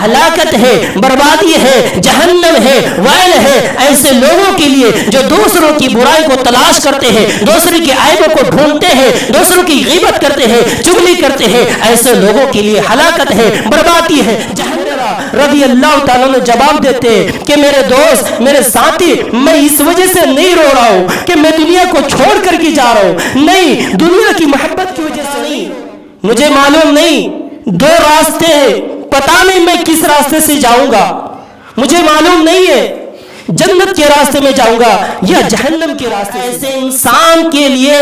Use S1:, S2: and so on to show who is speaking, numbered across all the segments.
S1: ہلاکت ہے، بربادی ہے، جہنم ہے، ویل ہے ایسے لوگوں کے لیے جو دوسروں کی برائی کو تلاش کرتے ہیں، دوسروں کی عیبوں کو ڈھونڈتے ہیں، دوسروں کی غیبت کرتے ہیں، چغلی کرتے ہیں، ایسے لوگوں کے لیے ہلاکت ہے، بربادی ہے، جہنم۔ رضی اللہ تعالیٰ نے جواب دیتے کہ میرے دوست، میرے ساتھی، میں اس وجہ سے نہیں رو رہا ہوں کہ میں دنیا کو چھوڑ کر کے جا رہا ہوں، نہیں، دنیا کی محبت کی وجہ سے نہیں، مجھے معلوم نہیں، دو راستے ہیں، پتا نہیں میں کس راستے سے جاؤں گا، مجھے معلوم نہیں ہے جنت کے راستے میں جاؤں گا یا جہنم کے راستے۔ ایسے انسان کے لیے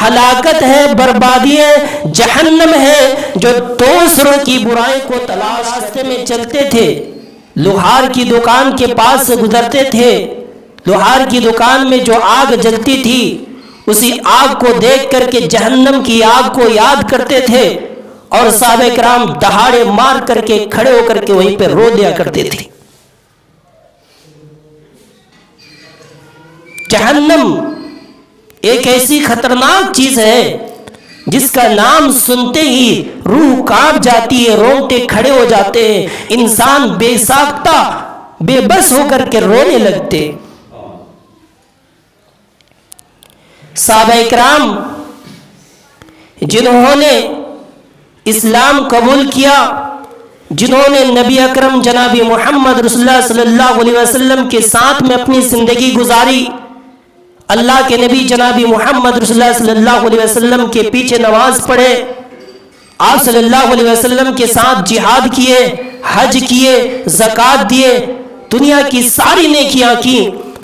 S1: ہلاکت ہے، بربادی ہے، جہنم ہے جو دوسروں کی برائی کو تلاش راستے میں چلتے تھے، لوہار کی دکان کے پاس سے گزرتے تھے، لوہار کی دکان میں جو آگ جلتی تھی اسی آگ کو دیکھ کر کے جہنم کی آگ کو یاد کرتے تھے، اور صحابہ کرام دہاڑے مار کر کے کھڑے ہو کر کے وہیں پہ رو دیا کرتے تھے۔ جہنم ایک ایسی خطرناک چیز ہے جس کا نام سنتے ہی روح کانپ جاتی ہے، رونگٹے کھڑے ہو جاتے ہیں، انسان بے ساختہ بے بس ہو کر کے رونے لگتے۔ صحابہ کرام جنہوں نے اسلام قبول کیا، جنہوں نے نبی اکرم جناب محمد رسول اللہ صلی اللہ علیہ وسلم کے ساتھ میں اپنی زندگی گزاری، اللہ کے نبی جناب محمد رسول اللہ صلی اللہ علیہ وسلم کے پیچھے نماز پڑھے، آپ صلی اللہ علیہ وسلم کے ساتھ جہاد کیے، حج کیے، زکوٰۃ دیے، دنیا کی ساری نیکیاں کی،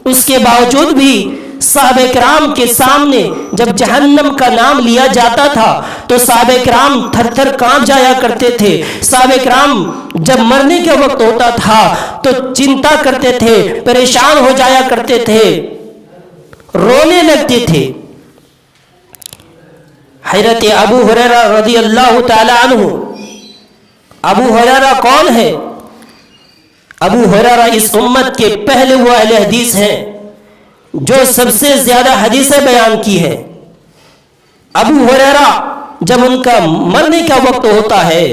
S1: اس کے باوجود بھی صحابہ کرام کے سامنے جب جہنم کا نام لیا جاتا تھا تو صحابہ کرام تھر تھر کانپ جایا کرتے تھے۔ صحابہ کرام جب مرنے کے وقت ہوتا تھا تو چنتا کرتے تھے، پریشان ہو جایا کرتے تھے، رونے لگتے تھے۔ حضرت ابو ہریرہ رضی اللہ تعالی عنہ، ابو ہریرہ کون ہے؟ ابو ہریرہ اس امت کے پہلے وہ اہل حدیث ہیں جو سب سے زیادہ حدیثیں بیان کی ہے۔ ابو ہریرہ جب ان کا مرنے کا وقت ہوتا ہے،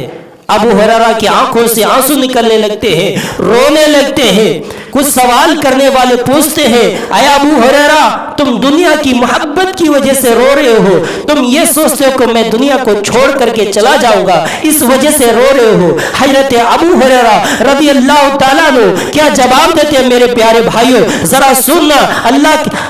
S1: ابو ہریرہ کی آنکھوں سے آنسو نکلنے لگتے ہیں، رونے لگتے ہیں۔ کچھ سوال کرنے والے پوچھتے ہیں، اے ابو ہریرہ تم دنیا کی محبت کی وجہ سے رو رہے ہو، تم یہ سوچتے ہو کہ میں دنیا کو چھوڑ کر کے چلا جاؤں گا، اس وجہ سے رو رہے ہو؟ حضرت ابو ہریرہ رضی اللہ تعالیٰ عنہ کیا جواب دیتے ہیں میرے پیارے بھائیوں؟ ذرا سننا،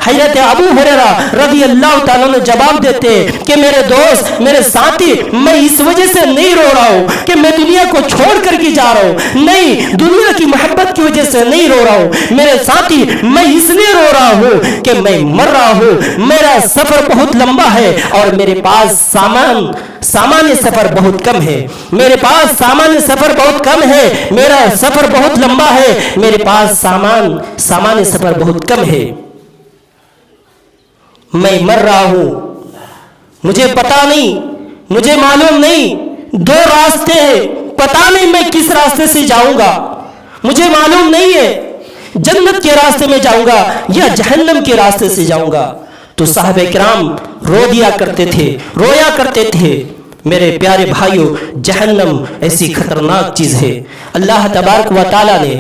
S1: حضرت ابو ہریرہ رضی اللہ تعالیٰ عنہ جواب دیتے ہیں کہ میرے دوست، میرے ساتھی، میں اس وجہ سے نہیں رو رہا ہوں کہ میں دنیا کو چھوڑ کر کے جا رہا ہوں، نہیں، دنیا کی محبت کی وجہ سے نہیں رو رہا ہوں میرے ساتھی، میں اس لیے رو رہا ہوں کہ میں مر رہا ہوں، میرا سفر بہت لمبا ہے اور میرے پاس سامان سفر بہت کم ہے، میرے پاس سامان سفر بہت کم ہے، میرا سفر بہت لمبا ہے، میرے پاس سامان سفر بہت کم ہے، میں مر رہا ہوں، مجھے پتا نہیں، مجھے معلوم نہیں، دو راستے ہیں، پتا نہیں میں کس راستے سے جاؤں گا، مجھے معلوم نہیں ہے جنت کے راستے میں جاؤں گا یا جہنم کے راستے سے جاؤں گا۔ تو صحابہ کرام رو دیا کرتے تھے، رویا کرتے تھے۔ میرے پیارے بھائیوں، جہنم ایسی خطرناک چیز ہے۔ اللہ تبارک و تعالیٰ نے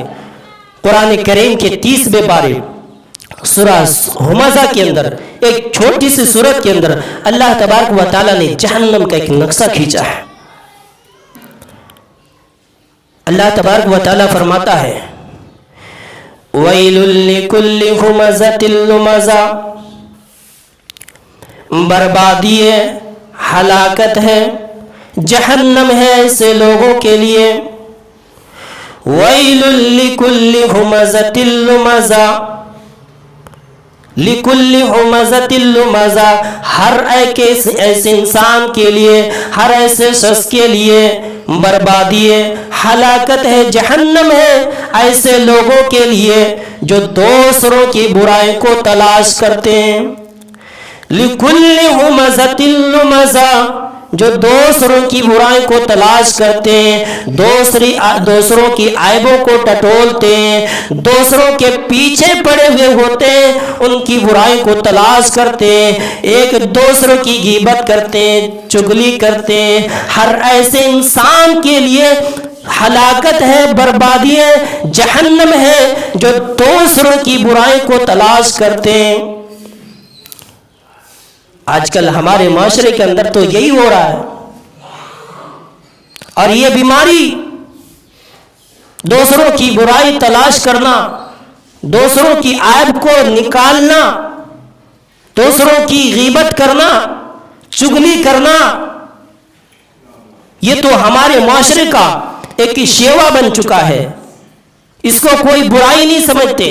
S1: قرآن کریم کے 30ویں پارے سورہ ہمزہ کے اندر، ایک چھوٹی سی سورت کے اندر اللہ تبارک و تعالیٰ نے جہنم کا ایک نقشہ کھینچا ہے۔ اللہ تبارک و تعالیٰ فرماتا ہے، وَيْلٌ لِكُلِّ ہُمَزَةٍ لُمَزَةٍ، بربادی ہے، ہلاکت ہے، جہنم ہے ایسے لوگوں کے لیے۔ وَيْلٌ لِكُلِّ ہُمَزَةٍ لُمَزَةٍ، لِكُلِّ ہُمَزَةٍ لُمَزَةٍ، ہر ایسے انسان کے لیے، ہر ایسے شخص کے لیے بربادی ہے، ہلاکت ہے، جہنم ہے ایسے لوگوں کے لیے جو دوسروں کی برائی کو تلاش کرتے ہیں۔ لِكُلِّ ہُمَزَةٍ لُمَزَةٍ، جو دوسروں کی برائی کو تلاش کرتے ہیں، دوسروں کی عیبوں کو ٹٹولتے ہیں، دوسروں کے پیچھے پڑے ہوئے ہوتے ہیں، ان کی برائی کو تلاش کرتے ہیں، ایک دوسروں کی غیبت کرتے ہیں، چغلی کرتے ہیں۔ ہر ایسے انسان کے لیے ہلاکت ہے، بربادی ہے، جہنم ہے جو دوسروں کی برائی کو تلاش کرتے ہیں۔ آج کل ہمارے معاشرے کے اندر تو یہی ہو رہا ہے، اور یہ بیماری دوسروں کی برائی تلاش کرنا، دوسروں کی عیب کو نکالنا، دوسروں کی غیبت کرنا، چغلی کرنا، یہ تو ہمارے معاشرے کا ایک شیوا بن چکا ہے۔ اس کو کوئی برائی نہیں سمجھتے،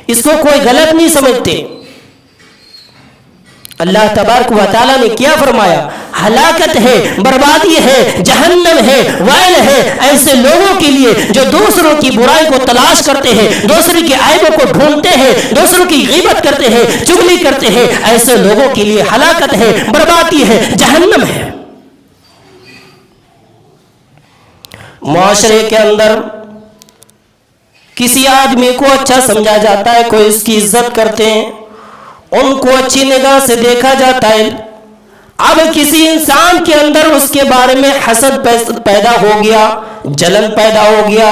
S1: اس کو کوئی غلط نہیں سمجھتے۔ اللہ تبارک و تعالیٰ نے کیا فرمایا؟ ہلاکت ہے، بربادی ہے، جہنم ہے، ویل ہے ایسے لوگوں کے لیے جو دوسروں کی برائی کو تلاش کرتے ہیں، دوسروں کی عیبوں کو ڈھونڈتے ہیں، دوسروں کی غیبت کرتے ہیں، چغلی کرتے ہیں، ایسے لوگوں کے لیے ہلاکت ہے، بربادی ہے، جہنم ہے۔ معاشرے کے اندر کسی آدمی کو اچھا سمجھا جاتا ہے، کوئی اس کی عزت کرتے ہیں، ان کو اچھی نگاہ سے دیکھا جاتا ہے۔ اب کسی انسان کے اندر اس کے بارے میں حسد پیدا ہو گیا، جلن پیدا ہو گیا،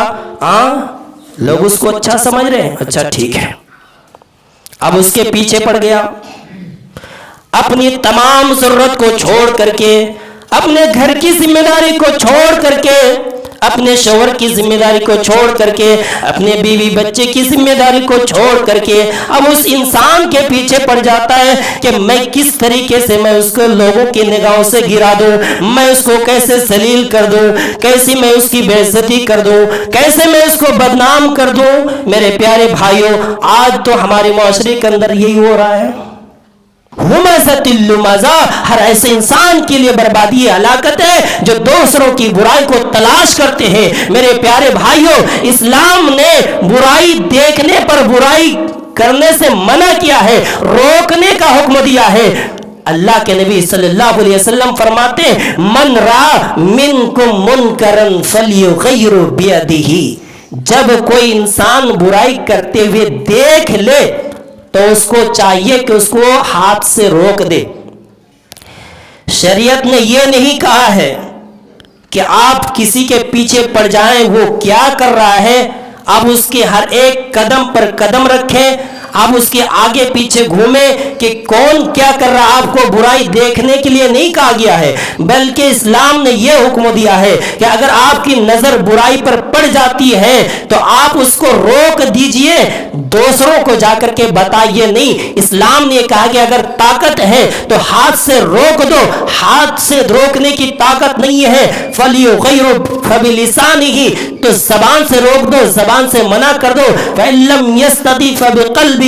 S1: لوگ اس کو اچھا سمجھ رہے ہیں، اچھا ٹھیک ہے، اب اس کے پیچھے پڑ گیا، اپنی تمام ضرورت کو چھوڑ کر کے، اپنے گھر کی ذمہ داری کو چھوڑ کر کے، اپنے شوہر کی ذمہ داری کو چھوڑ کر کے، اپنے بیوی بچے کی ذمہ داری کو چھوڑ کر کے اب اس انسان کے پیچھے پڑ جاتا ہے کہ میں کس طریقے سے میں اس کو لوگوں کی نگاہوں سے گرا دوں، میں اس کو کیسے ذلیل کر دوں، کیسے میں اس کی بے عزتی کر دوں، کیسے میں اس کو بدنام کر دوں۔ میرے پیارے بھائیوں، آج تو ہمارے معاشرے کے اندر یہی ہو رہا ہے۔ ہمزۃ اللمزہ، ہر ایسے انسان کے لیے بربادی ہلاکت ہے جو دوسروں کی برائی کو تلاش کرتے ہیں۔ میرے پیارے بھائیوں، اسلام نے برائی دیکھنے پر برائی کرنے سے منع کیا ہے، روکنے کا حکم دیا ہے۔ اللہ کے نبی صلی اللہ علیہ وسلم فرماتے ہیں من را منکم منکرا فلیغیر بیدہ، جب کوئی انسان برائی کرتے ہوئے دیکھ لے تو اس کو چاہیے کہ اس کو ہاتھ سے روک دے۔ شریعت نے یہ نہیں کہا ہے کہ آپ کسی کے پیچھے پڑ جائیں، وہ کیا کر رہا ہے اب اس کے ہر ایک قدم پر قدم رکھیں، اب اس کے آگے پیچھے گھومیں کہ کون کیا کر رہا ہے۔ آپ کو برائی دیکھنے کے لیے نہیں کہا گیا ہے، بلکہ اسلام نے یہ حکم دیا ہے کہ اگر آپ کی نظر برائی پر پڑ جاتی ہے تو آپ اس کو روک دیجئے، دوسروں کو جا کر کے بتائیے نہیں۔ اسلام نے کہا کہ اگر طاقت ہے تو ہاتھ سے روک دو، ہاتھ سے روکنے کی طاقت نہیں ہے فَلْيُغَيِّرْ فَبِلِسَانِهِ، تو زبان سے روک دو، زبان سے منع کر دو۔ فَإِن لَّمْ يَسْتَطِعْ فَبِقَلْبِهِ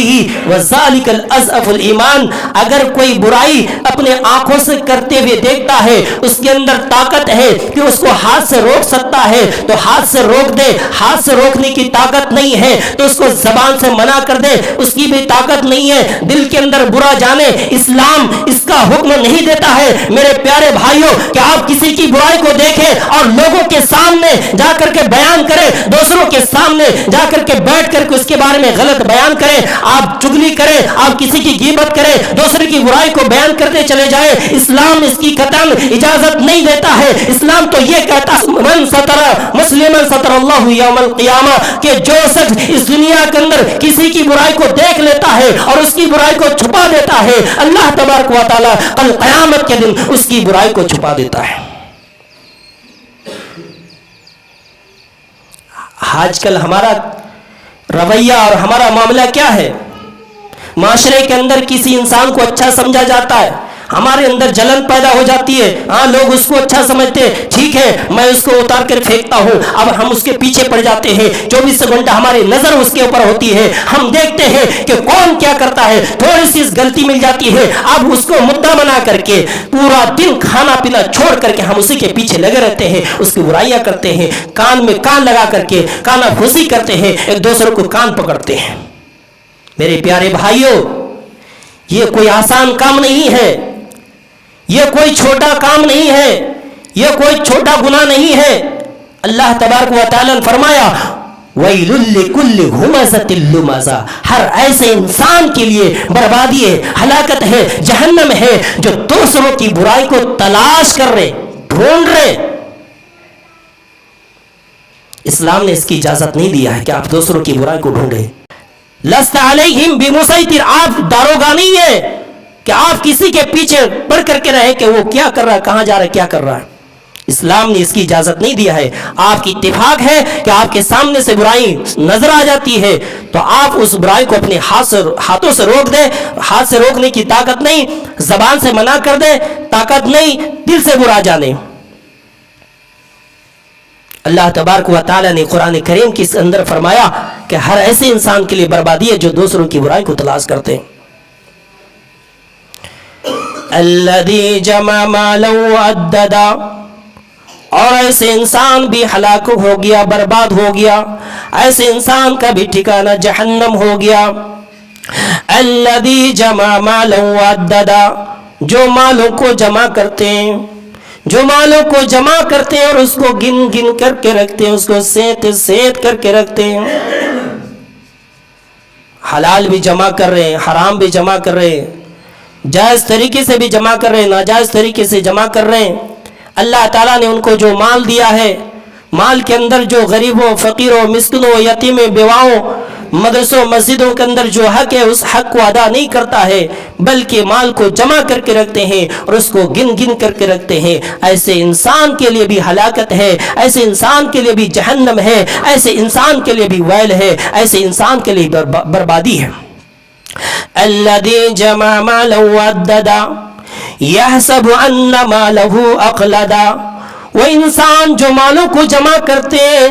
S1: وَذَلِكَ الْأَضْعَفُ الْإِيمَانِ، اگر کوئی برائی اپنے آنکھوں سے کرتے ہوئے دیکھتا ہے، اس کے اندر طاقت ہے کہ اس کو ہاتھ سے روک سکتا ہے تو ہاتھ سے روک دے، ہاتھ سے روکنے کی طاقت نہیں ہے تو اس کو زبان سے منع کر دے، اس کی بھی طاقت نہیں ہے، دل کے اندر برا جانے، اسلام اس کا حکم نہیں دیتا ہے۔ میرے پیارے بھائیوں، کہ آپ کسی کی برائی کو دیکھیں اور لوگوں کے سامنے جا کر کے بیان کریں، دوسروں کے سامنے جا کر کے بیٹھ کر کے اس کے بارے میں غلط بیان کریں، آپ چغلی کریں، آپ کسی کی غیبت کریں، دوسرے کی برائی کو بیان کرتے چلے جائیں، اسلام اس کی قطعاً اجازت نہیں دیتا ہے۔ اسلام تو یہ کہتا ہے من ستر مسلما ستر اللہ یوم القیامہ، کہ جو شخص اس دنیا کے اندر کسی کی برائی کو دیکھ لیتا ہے اور اس کی برائی کو چھپا دیتا ہے، اللہ تبارک و تعالی کل قیامت کے دن اس کی برائی کو چھپا دیتا ہے۔ آج کل ہمارا رویہ اور ہمارا معاملہ کیا ہے؟ معاشرے کے اندر کسی انسان کو اچھا سمجھا جاتا ہے، ہمارے اندر جلن پیدا ہو جاتی ہے، لوگ اس کو اچھا سمجھتے ہیں، ٹھیک ہے میں اس کو اتار کر پھینکتا ہوں، اب ہم اس کے پیچھے پڑ جاتے ہیں، 24 گھنٹہ ہماری نظر اس کے اوپر ہوتی ہے، ہم دیکھتے ہیں کہ کون کیا کرتا ہے، تھوڑی سی غلطی مل جاتی ہے، اب اس کو مدعا بنا کر کے پورا دن کھانا پینا چھوڑ کر کے ہم اسی کے پیچھے لگے رہتے ہیں، اس کی برائیاں کرتے ہیں، کان میں کان لگا کر کے کانا پھوسی کرتے ہیں، ایک دوسرے کو کان پکڑتے ہیں۔ میرے پیارے بھائیوں، یہ کوئی آسان کام نہیں ہے، یہ کوئی چھوٹا کام نہیں ہے، یہ کوئی چھوٹا گناہ نہیں ہے۔ اللہ تبارک و تعالیٰ نے فرمایا وَيْلٌ لِكُلِّ هُمَزَةٍ لُمَزَةٍ، ہر ایسے انسان کے لیے بربادی ہے، ہلاکت ہے، جہنم ہے جو دوسروں کی برائی کو تلاش کر رہے، ڈھونڈ رہے۔ اسلام نے اس کی اجازت نہیں دیا ہے کہ آپ دوسروں کی برائی کو ڈھونڈیں. لست علیہم بمسیطر، آپ داروغہ نہیں ہے کہ آپ کسی کے پیچھے پڑ کر کے رہے کہ وہ کیا کر رہا ہے، کہاں جا رہا ہے، کیا کر رہا ہے. اسلام نے اس کی اجازت نہیں دیا ہے. آپ کی اتفاق ہے کہ آپ کے سامنے سے برائی نظر آ جاتی ہے تو آپ اس برائی کو اپنے ہاتھوں سے روک دیں. ہاتھ سے روکنے کی طاقت نہیں، زبان سے منع کر دیں، طاقت نہیں، دل سے برا جانے. اللہ تبارک و تعالی نے قرآن کریم کے اندر فرمایا کہ ہر ایسے انسان کے لیے بربادی ہے جو دوسروں کی برائی کو تلاش کرتے ہیں. الذی جمع مالا وعددا، اور ایسے انسان بھی ہلاک ہو گیا، برباد ہو گیا. ایسے انسان کا بھی ٹھکانہ جہنم ہو گیا. الذی جمع مالا وعددا، جو مالوں کو جمع کرتے ہیں، جو مالوں کو جمع کرتے ہیں اور اس کو گن گن کر کے رکھتے ہیں، اس کو سیت کر کے رکھتے ہیں. حلال بھی جمع کر رہے ہیں، حرام بھی جمع کر رہے ہیں، جائز طریقے سے بھی جمع کر رہے ہیں، ناجائز طریقے سے جمع کر رہے ہیں. اللہ تعالیٰ نے ان کو جو مال دیا ہے، مال کے اندر جو غریبوں، فقیروں، مسکینوں، یتیموں، بیواؤں، مدرسوں، مسجدوں کے اندر جو حق ہے اس حق کو ادا نہیں کرتا ہے، بلکہ مال کو جمع کر کے رکھتے ہیں اور اس کو گن گن کر کے رکھتے ہیں. ایسے انسان کے لیے بھی ہلاکت ہے، ایسے انسان کے لیے بھی جہنم ہے، ایسے انسان کے لیے بھی ویل ہے، ایسے انسان کے لیے بربادی ہے. الذی جمع مالا وعددا یحسب ان مالہ اخلدا، وہ انسان جو مالوں کو جمع کرتے ہیں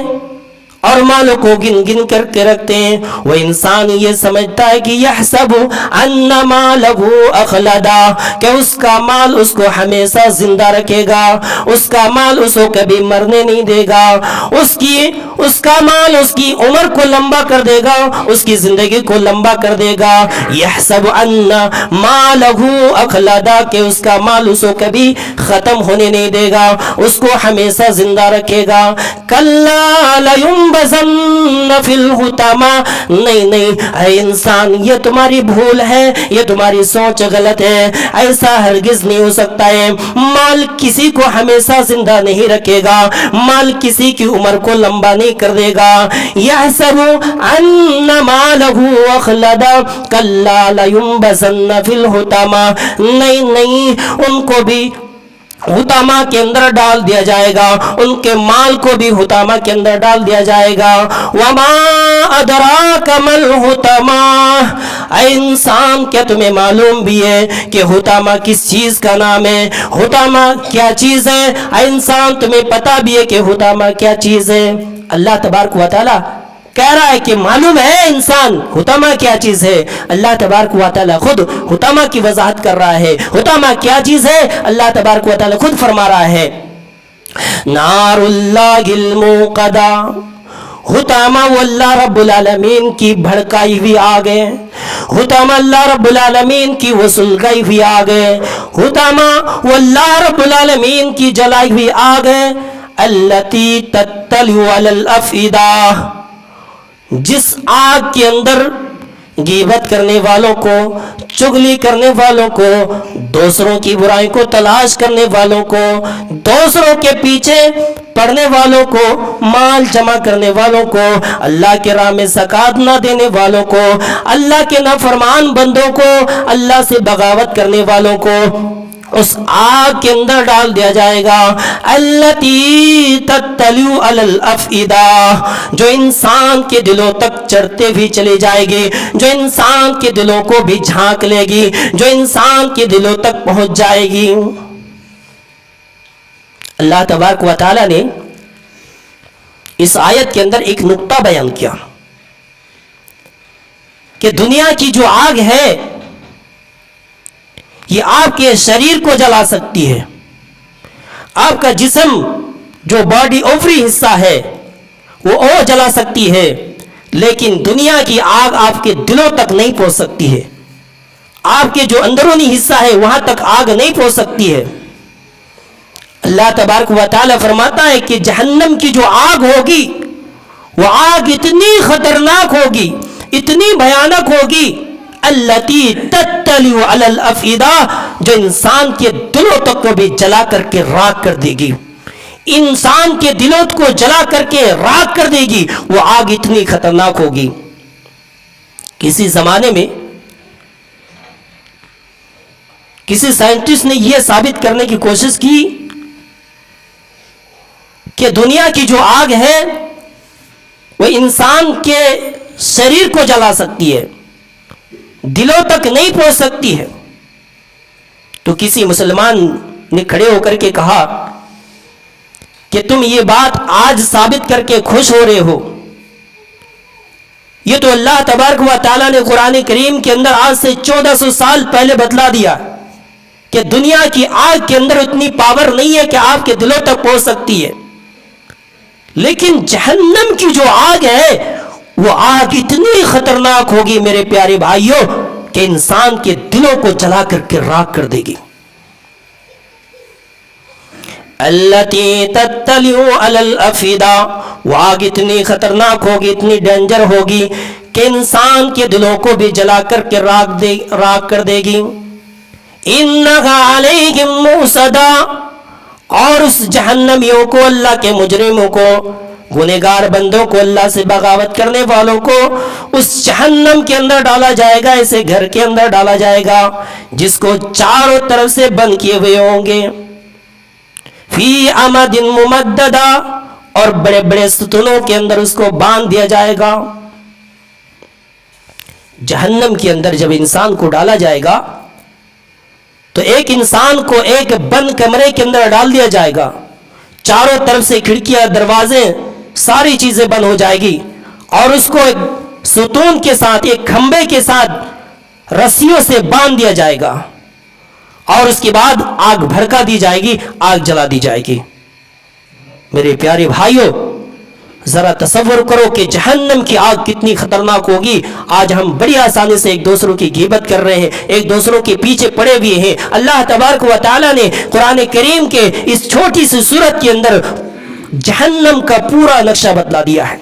S1: اور مالوں کو گن گن کر کے رکھتے ہیں، وہ انسان یہ سمجھتا ہے کہ یحسب ان مالہ اخلدا، کہ اس کا مال اس کو ہمیشہ زندہ رکھے گا، اس کا مال اس کو کبھی مرنے نہیں دے گا، اس کا مال اس کی عمر کو لمبا کر دے گا، اس کی زندگی کو لمبا کر دے گا. یحسب ان مالہ اخلدا، کہ اس کا مال اس کو کبھی ختم ہونے نہیں دے گا، اس کو ہمیشہ زندہ رکھے گا. کلا لینبذن فی الحطمہ، نہیں اے انسان، یہ تمہاری بھول ہے، یہ تمہاری سوچ غلط ہے. ایسا ہرگز نہیں ہو سکتا ہے. مال کسی کو ہمیشہ زندہ نہیں رکھے گا، مال کسی کی عمر کو لمبا نہیں کر دے گا. یحسب ان مالہ اخلدا کلا لینبذن فی الحطمہ، نہیں ان کو بھی حطامہ کے اندر ڈال دیا جائے گا، ان کے مال کو بھی حطامہ کے اندر ڈال دیا جائے گا. وما ادراک ما الحطمہ، اے انسان کیا تمہیں معلوم بھی ہے کہ حطامہ کس چیز کا نام ہے؟ حطامہ کیا چیز ہے؟ اے انسان تمہیں پتا بھی ہے کہ حطامہ کیا چیز ہے؟ اللہ تبارک و تعالی کہہ رہا ہے کہ معلوم ہے انسان حطامہ کیا چیز ہے. اللہ تبارک و تعالی خود حطامہ کی وضاحت کر رہا ہے. حطامہ کیا چیز ہے اللہ تبارک و تعالی خود فرما رہا ہے. نار اللہ الموقدہ، حطامہ وہ اللہ رب العالمین کی بھڑکائی ہوئی آگ ہے. حطامہ اللہ رب العالمین کی وہ سلگائی ہوئی آگ ہے. حطامہ وہ اللہ رب العالمین کی جلائی ہوئی آگ ہے. التی تطلع علی الافئدہ، جس آگ کے اندر غیبت کرنے والوں کو، چغلی کرنے والوں کو، دوسروں کی برائی کو تلاش کرنے والوں کو، دوسروں کے پیچھے پڑنے والوں کو، مال جمع کرنے والوں کو، اللہ کے راہ میں زکات نہ دینے والوں کو، اللہ کے نافرمان بندوں کو، اللہ سے بغاوت کرنے والوں کو اس آگ کے اندر ڈال دیا جائے گا. التی تطلع علی الافئدہ، جو انسان کے دلوں تک چڑھتے بھی چلے جائے گی، جو انسان کے دلوں کو بھی جھانک لے گی، جو انسان کے دلوں تک پہنچ جائے گی. اللہ تبارک و تعالی نے اس آیت کے اندر ایک نقطہ بیان کیا کہ دنیا کی جو آگ ہے یہ آپ کے شریر کو جلا سکتی ہے، آپ کا جسم جو باڈی اوپری حصہ ہے وہ جلا سکتی ہے، لیکن دنیا کی آگ آپ کے دلوں تک نہیں پہنچ سکتی ہے. آپ کے جو اندرونی حصہ ہے وہاں تک آگ نہیں پہنچ سکتی ہے. اللہ تبارک و تعالی فرماتا ہے کہ جہنم کی جو آگ ہوگی وہ آگ اتنی خطرناک ہوگی، اتنی بھیانک ہوگی، التی تطلع علی الافئدہ، جو انسان کے دلوں تک کو بھی جلا کر کے راکھ کر دے گی. انسان کے دلوں کو جلا کر کے راکھ کر دے گی، وہ آگ اتنی خطرناک ہوگی۔ کسی زمانے میں کسی سائنٹسٹ نے یہ ثابت کرنے کی کوشش کی کہ دنیا کی جو آگ ہے وہ انسان کے شریر کو جلا سکتی ہے، دلوں تک نہیں پہنچ سکتی ہے۔ تو کسی مسلمان نے کھڑے ہو کر کے کہا کہ تم یہ بات آج ثابت کر کے خوش ہو رہے ہو، یہ تو اللہ تبارک و تعالیٰ نے قرآن کریم کے اندر آج سے 1400 سال پہلے بتلا دیا کہ دنیا کی آگ کے اندر اتنی پاور نہیں ہے کہ آپ کے دلوں تک پہنچ سکتی ہے، لیکن جہنم کی جو آگ ہے وہ آگ اتنی خطرناک ہوگی میرے پیارے بھائیوں کہ انسان کے دلوں کو جلا کر کے راکھ کر دے گی۔ التی تطلع علی الافئدہ، وہ آگ اتنی خطرناک ہوگی، اتنی ڈینجر ہوگی کہ انسان کے دلوں کو بھی جلا کر کے راکھ کر دے گی۔ انہا علیہم موصدہ، اور اس جہنمیوں کو، اللہ کے مجرموں کو، گنہگار بندوں کو، اللہ سے بغاوت کرنے والوں کو اس جہنم کے اندر ڈالا جائے گا، ایسے گھر کے اندر ڈالا جائے گا جس کو چاروں طرف سے بند کیے ہوئے ہوں گے، فی امد ممددہ، اور بڑے بڑے ستونوں کے اندر اس کو باندھ دیا جائے گا۔ جہنم کے اندر جب انسان کو ڈالا جائے گا تو ایک انسان کو ایک بند کمرے کے اندر ڈال دیا جائے گا، چاروں طرف سے کھڑکیاں، دروازے، ساری چیزیں بند ہو جائے گی، اور اس کو ایک ستون کے ساتھ، ایک کھمبے کے ساتھ رسیوں سے باندھ دیا جائے گا، اور اس کے بعد آگ بھڑکا دی جائے گی، آگ جلا دی جائے گی۔ میرے پیارے بھائیوں، ذرا تصور کرو کہ جہنم کی آگ کتنی خطرناک ہوگی۔ آج ہم بڑی آسانی سے ایک دوسروں کی غیبت کر رہے ہیں، ایک دوسروں کے پیچھے پڑے ہوئے ہیں۔ اللہ تبارک و تعالیٰ نے قرآن کریم کے اس چھوٹی سی سورت کے اندر جہنم کا پورا نقشہ بتلا دیا ہے،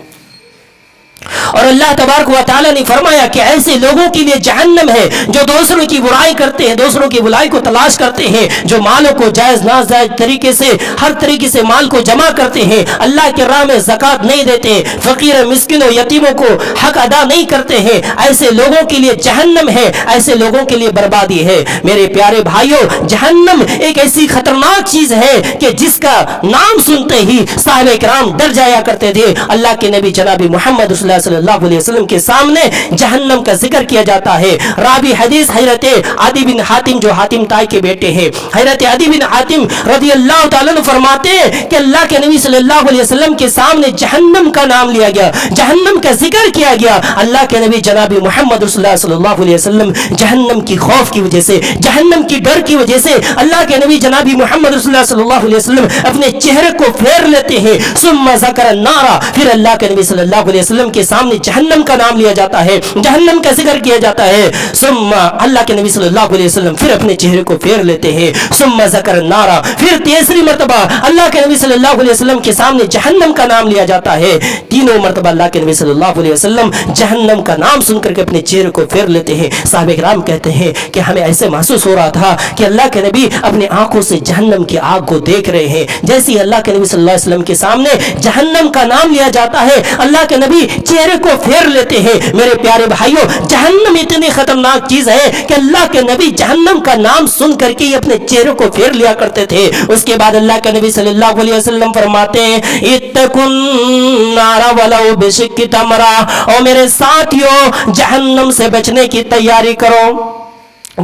S1: اور اللہ تبارک و تعالیٰ نے فرمایا کہ ایسے لوگوں کے لیے جہنم ہے جو دوسروں کی برائی کرتے ہیں، دوسروں کی بلائی کو تلاش کرتے ہیں، جو مالوں کو جائز ناجائز طریقے سے، ہر طریقے سے مال کو جمع کرتے ہیں، اللہ کے راہ میں زکوٰۃ نہیں دیتے، فقیر مسکینوں یتیموں کو حق ادا نہیں کرتے ہیں، ایسے لوگوں کے لیے جہنم ہے، ایسے لوگوں کے لیے بربادی ہے۔ میرے پیارے بھائیوں، جہنم ایک ایسی خطرناک چیز ہے کہ جس کا نام سنتے ہی صحابہ کرام ڈر جایا کرتے تھے۔ اللہ کے نبی جناب محمد صلی اللہ علیہ وسلم کے سامنے جہنم کا ذکر کیا جاتا ہے۔ راوی حدیث حضرت عدی بن حاتم، جو حاتم طائی کے بیٹے ہیں، حضرت عدی بن حاتم رضی اللہ تعالیٰ عنہ فرماتے ہیں کہ اللہ کے نبی صلی اللہ علیہ وسلم کے سامنے جہنم کا نام لیا گیا، جہنم کا ذکر کیا گیا۔ اللہ کے نبی جناب محمد صلی اللہ علیہ وسلم جہنم کی خوف کی وجہ سے، جہنم کی ڈر کی وجہ سے، اللہ کے نبی جناب محمد صلی اللہ علیہ وسلم اپنے چہرے کو پھیر لیتے ہیں۔ ثم ذکر النار، پھر اللہ کے نبی صلی اللہ علیہ وسلم کے سامنے جہنم کا نام لیا جاتا ہے، جہنم کا ذکر کیا جاتا ہے۔ ثم اللہ کے نبی صلی اللہ علیہ وسلم پھر اپنے چہرے کو پھیر لیتے ہیں۔ ثم ذکر النار، پھر تیسری مرتبہ اللہ کے نبی صلی اللہ علیہ وسلم کے سامنے جہنم کا نام لیا جاتا ہے۔ تینوں مرتبہ اللہ کے نبی صلی اللہ علیہ وسلم جہنم کا نام سن کر کے اپنے چہرے کو پھیر لیتے ہیں۔ صحابہ کرام کہتے ہیں کہ ہمیں ایسے محسوس ہو رہا تھا کہ اللہ کے نبی اپنے آنکھوں سے جہنم کی آگ کو دیکھ رہے ہیں۔ جیسے ہی اللہ کے نبی صلی اللہ علیہ وسلم کے سامنے جہنم کا نام لیا جاتا ہے، اللہ کے نبی چہرے کو پھیر لیتے ہیں۔ میرے پیارے بھائیوں، جہنم اتنی خطرناک چیز ہے کہ اللہ کے نبی جہنم کا نام سن کر کے اپنے چہرے کو پھیر لیا کرتے تھے۔ اس کے بعد اللہ کے نبی صلی اللہ علیہ وسلم فرماتے ہیں اتقوا النار ولو بشق تمرہ، اور میرے ساتھیوں جہنم سے بچنے کی تیاری کرو،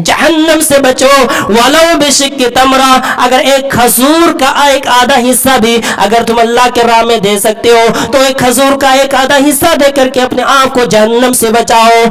S1: جہنم سے بچو، ولو بشق تمرہ، اگر ایک کھجور کا ایک آدھا حصہ بھی اگر تم اللہ کے راہ میں دے سکتے ہو تو ایک کھجور کا ایک آدھا حصہ دے کر کے اپنے آپ کو جہنم سے بچاؤ۔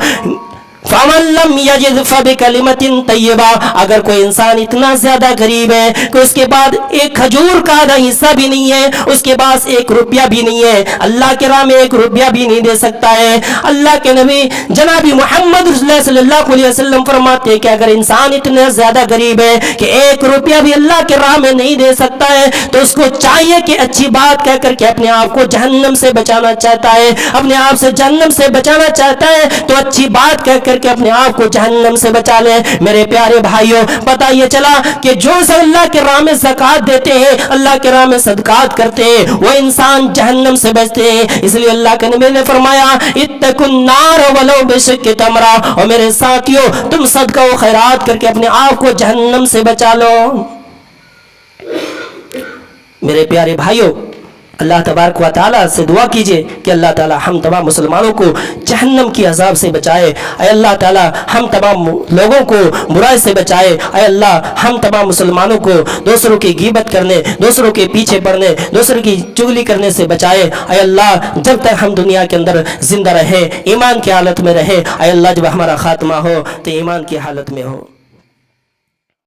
S1: فَمَن لَّمْ يَجِدْ فَبِكَلِمَةٍ طَيِّبَةٍ، اگر کوئی انسان اتنا زیادہ غریب ہے کہ اس کے بعد ایک کھجور کا آدھا حصہ بھی نہیں ہے، اس کے پاس ایک روپیہ بھی نہیں ہے، اللہ کے راہ میں ایک روپیہ بھی نہیں دے سکتا ہے، اللہ کے نبی جناب محمد صلی اللہ علیہ وسلم فرماتے ہیں کہ اگر انسان اتنا زیادہ غریب ہے کہ ایک روپیہ بھی اللہ کے راہ میں نہیں دے سکتا ہے تو اس کو چاہیے کہ اچھی بات کہہ کر کے اپنے آپ کو جہنم سے بچانا چاہتا ہے، اپنے آپ سے جہنم سے بچانا چاہتا ہے تو اچھی بات کہہ کر کر کے اپنے آپ کو جہنم سے بچا لیں۔ میرے پیارے بھائیوں، پتہ یہ چلا کہ جو اللہ کے راہ میں زکوٰۃ دیتے ہیں، اللہ کے راہ میں صدقات کرتے ہیں، وہ انسان جہنم سے بچتے ہیں۔ اس لیے اللہ کے نبی نے فرمایا اتقوا النار ولو بشق تمرہ، اور میرے ساتھیوں تم صدقہ و خیرات کر کے اپنے آپ کو جہنم سے بچا لو۔ میرے پیارے بھائیوں، اللہ تبارک و تعالیٰ سے دعا کیجئے کہ اللہ تعالیٰ ہم تمام مسلمانوں کو جہنم کی عذاب سے بچائے۔ اے اللہ تعالیٰ ہم تمام لوگوں کو برائی سے بچائے۔ اے اللہ ہم تمام مسلمانوں کو دوسروں کی غیبت کرنے، دوسروں کے پیچھے پڑنے، دوسروں کی چغلی کرنے سے بچائے۔ اے اللہ جب تک ہم دنیا کے اندر زندہ رہے، ایمان کی حالت میں رہے، اے اللہ جب ہمارا خاتمہ ہو تو ایمان کی حالت میں ہو۔